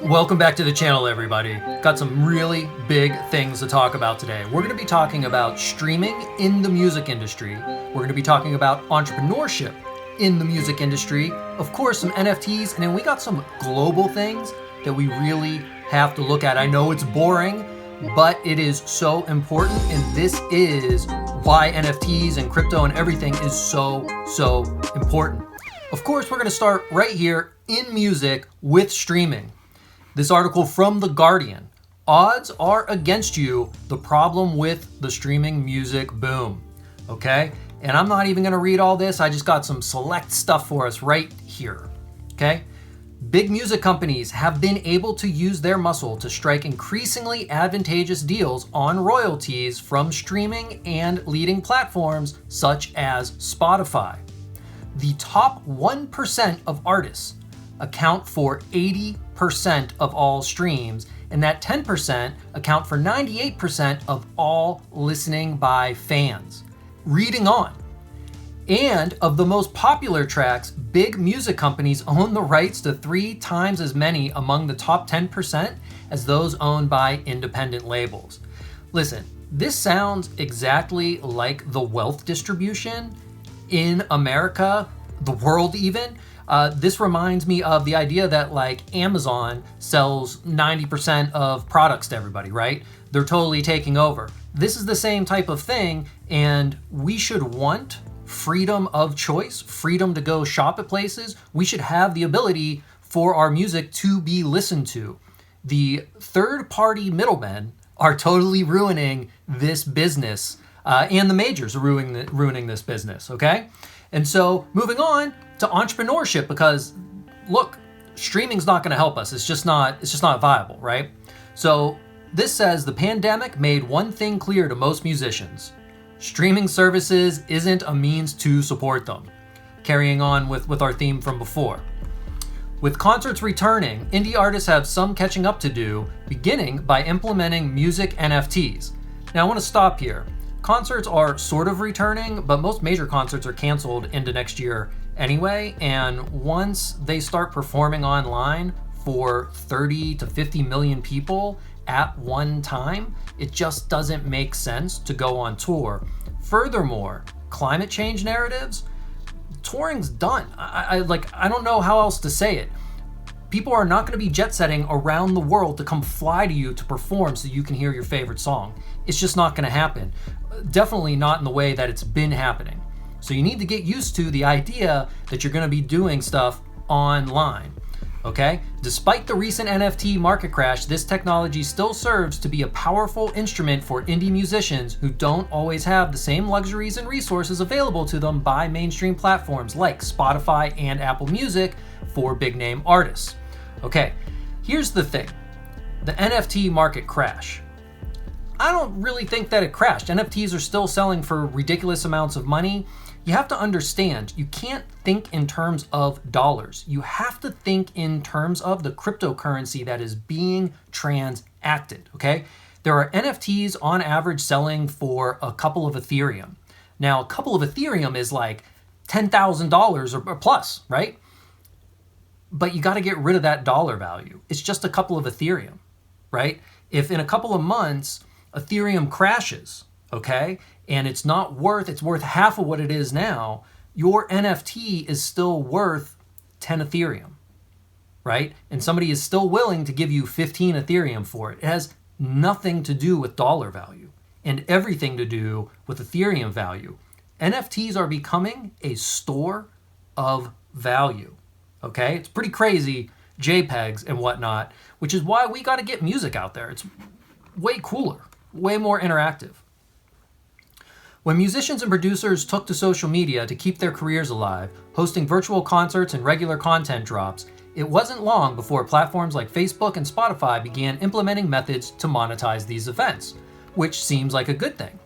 Welcome back to the channel, everybody. Got some really big things to talk about today. We're going to be talking about streaming in the music industry. We're going to be talking about entrepreneurship in the music industry. Of course, some NFTs, and then we got some global things that we really have to look at. I know it's boring, but it is so important, and this is why NFTs and crypto and everything is so important. Of course, we're going to start right here in music with streaming. This article from The Guardian, odds are against you, the problem with the streaming music boom, okay? And I'm not even gonna read all this, I just got some select stuff for us right here, okay? Big music companies have been able to use their muscle to strike increasingly advantageous deals on royalties from streaming and leading platforms such as Spotify. The top 1% of artists account for 80% of all streams, and that 10% account for 98% of all listening by fans. Reading on. And of the most popular tracks, big music companies own the rights to 3 times as many among the top 10% as those owned by independent labels. Listen, this sounds exactly like the wealth distribution in America, the world even. This reminds me of the idea that like Amazon sells 90% of products to everybody, right? They're totally taking over. This is the same type of thing, and we should want freedom of choice, freedom to go shop at places. We should have the ability for our music to be listened to. The third-party middlemen are totally ruining this business, and the majors are ruining this business, okay? And so moving on to entrepreneurship, because look, streaming's not going to help us. It's just not viable, right? So this says the pandemic made one thing clear to most musicians. Streaming services isn't a means to support them. Carrying on with our theme from before. With concerts returning, indie artists have some catching up to do, beginning by implementing music NFTs. Now I want to stop here. Concerts are sort of returning, but most major concerts are canceled into next year anyway, and once they start performing online for 30 to 50 million people at one time, it just doesn't make sense to go on tour. Furthermore, climate change narratives, touring's done. I don't know how else to say it. People are not going to be jet setting around the world to come fly to you to perform so you can hear your favorite song. It's just not going to happen. Definitely not in the way that it's been happening. So you need to get used to the idea that you're going to be doing stuff online, okay? Despite the recent NFT market crash, this technology still serves to be a powerful instrument for indie musicians who don't always have the same luxuries and resources available to them by mainstream platforms like Spotify and Apple Music for big-name artists. Okay, here's the thing. The NFT market crash. I don't really think that it crashed. NFTs are still selling for ridiculous amounts of money. You have to understand, you can't think in terms of dollars. You have to think in terms of the cryptocurrency that is being transacted, okay? There are NFTs on average selling for a couple of Ethereum. Now, a couple of Ethereum is like $10,000 or plus, right? But you got to get rid of that dollar value. It's just a couple of Ethereum, right? If in a couple of months, Ethereum crashes, okay, and it's worth half of what it is now, your NFT is still worth 10 Ethereum, right? And somebody is still willing to give you 15 Ethereum for it. It has nothing to do with dollar value and everything to do with Ethereum value. NFTs are becoming a store of value, okay? It's pretty crazy, JPEGs and whatnot, which is why we got to get music out there. It's way cooler, way more interactive. When musicians and producers took to social media to keep their careers alive, hosting virtual concerts and regular content drops, it wasn't long before platforms like Facebook and Spotify began implementing methods to monetize these events, which seems like a good thing.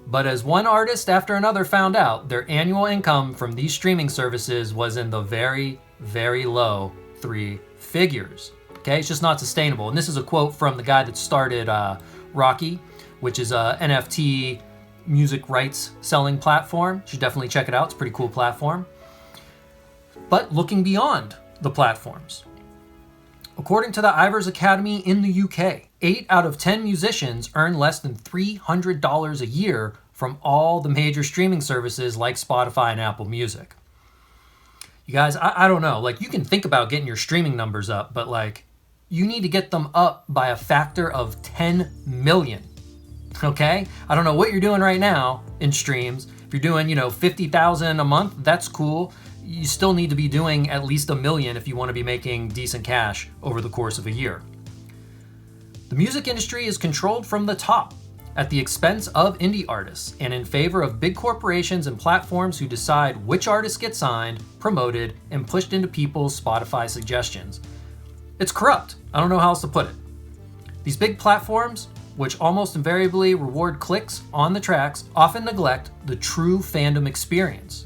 But as one artist after another found out, their annual income from these streaming services was in the very, very low 3 figures. Okay, it's just not sustainable. And this is a quote from the guy that started Rocky, which is a NFT music rights selling platform. You should definitely check it out. It's a pretty cool platform. But looking beyond the platforms, according to the Ivers Academy in the UK, 8 out of 10 musicians earn less than $300 a year from all the major streaming services like Spotify and Apple Music. You guys, I don't know, like, you can think about getting your streaming numbers up, but like, you need to get them up by a factor of 10 million. Okay? I don't know what you're doing right now in streams. If you're doing, 50,000 a month, that's cool. You still need to be doing at least 1 million if you want to be making decent cash over the course of a year. The music industry is controlled from the top at the expense of indie artists and in favor of big corporations and platforms who decide which artists get signed, promoted, and pushed into people's Spotify suggestions. It's corrupt. I don't know how else to put it. These big platforms, which almost invariably reward clicks on the tracks, often neglect the true fandom experience.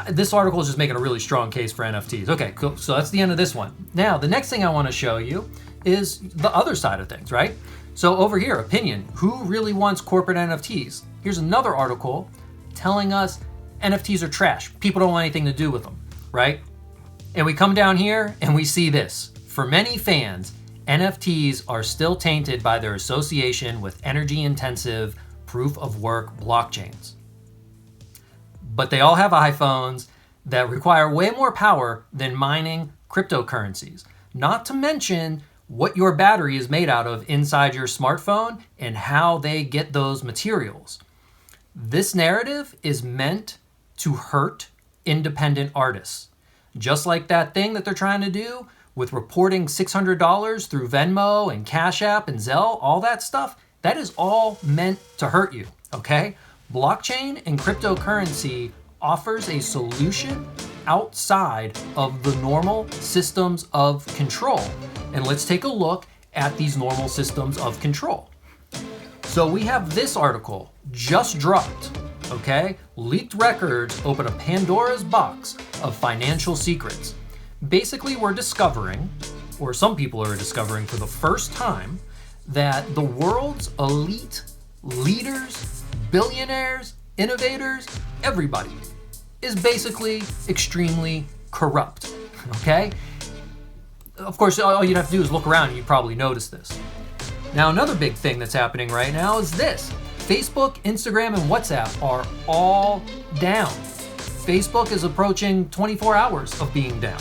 This article is just making a really strong case for NFTs. Okay, cool. So that's the end of this one. Now, the next thing I want to show you is the other side of things, right? So over here, opinion. Who really wants corporate NFTs? Here's another article telling us NFTs are trash. People don't want anything to do with them, right? And we come down here and we see this. For many fans, NFTs are still tainted by their association with energy-intensive proof-of-work blockchains. But they all have iPhones that require way more power than mining cryptocurrencies. Not to mention what your battery is made out of inside your smartphone and how they get those materials. This narrative is meant to hurt independent artists. Just like that thing that they're trying to do with reporting $600 through Venmo and Cash App and Zelle, all that stuff, that is all meant to hurt you, okay? Blockchain and cryptocurrency offers a solution outside of the normal systems of control. And let's take a look at these normal systems of control. So we have this article just dropped, okay? Leaked records open a Pandora's box of financial secrets. Basically, we're discovering, or some people are discovering for the first time, that the world's elite leaders, billionaires, innovators, everybody is basically extremely corrupt, okay? Of course, all you'd have to do is look around and you probably notice this. Now, another big thing that's happening right now is this. Facebook, Instagram, and WhatsApp are all down. Facebook is approaching 24 hours of being down.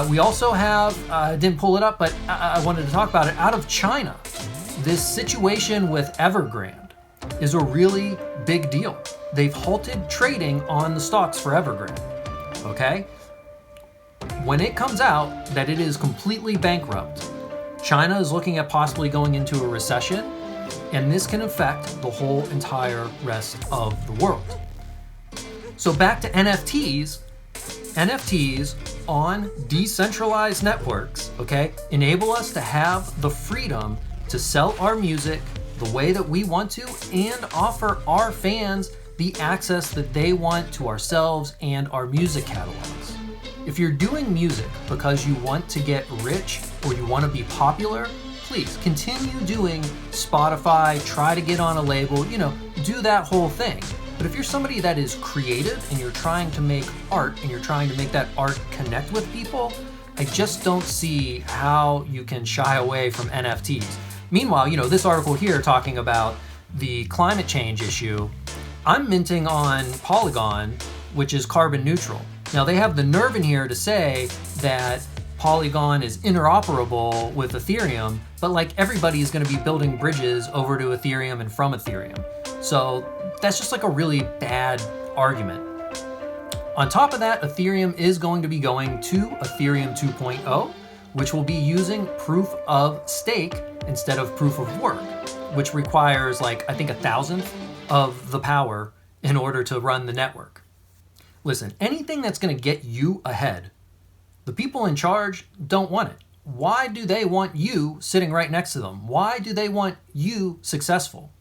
We also have, didn't pull it up, but I wanted to talk about it, out of China. This situation with Evergrande is a really big deal. They've halted trading on the stocks for Evergrande, okay? When it comes out that it is completely bankrupt, China is looking at possibly going into a recession, and this can affect the whole entire rest of the world. So back to NFTs. NFTs on decentralized networks, okay, enable us to have the freedom to sell our music the way that we want to and offer our fans the access that they want to ourselves and our music catalogs. If you're doing music because you want to get rich or you want to be popular, please continue doing Spotify, try to get on a label, do that whole thing. But if you're somebody that is creative and you're trying to make art and you're trying to make that art connect with people, I just don't see how you can shy away from NFTs. Meanwhile, this article here talking about the climate change issue, I'm minting on Polygon, which is carbon neutral. Now, they have the nerve in here to say that Polygon is interoperable with Ethereum, but like everybody is going to be building bridges over to Ethereum and from Ethereum. So that's just like a really bad argument. On top of that, Ethereum is going to be going to Ethereum 2.0, which will be using proof of stake instead of proof of work, which requires I think 1,000th of the power in order to run the network. Listen, anything that's going to get you ahead, the people in charge don't want it. Why do they want you sitting right next to them? Why do they want you successful?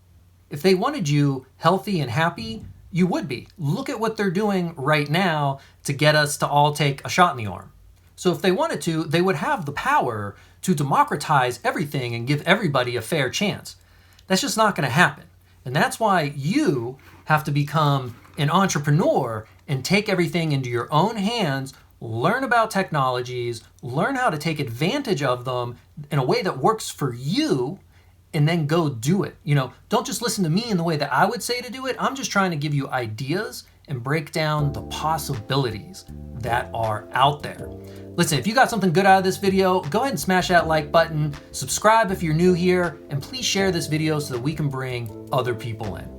If they wanted you healthy and happy, you would be. Look at what they're doing right now to get us to all take a shot in the arm. So if they wanted to, they would have the power to democratize everything and give everybody a fair chance. That's just not going to happen. And that's why you have to become an entrepreneur and take everything into your own hands, learn about technologies, learn how to take advantage of them in a way that works for you, and then go do it. Don't just listen to me in the way that I would say to do it. I'm just trying to give you ideas and break down the possibilities that are out there. Listen, if you got something good out of this video, go ahead and smash that like button, subscribe if you're new here, and please share this video so that we can bring other people in.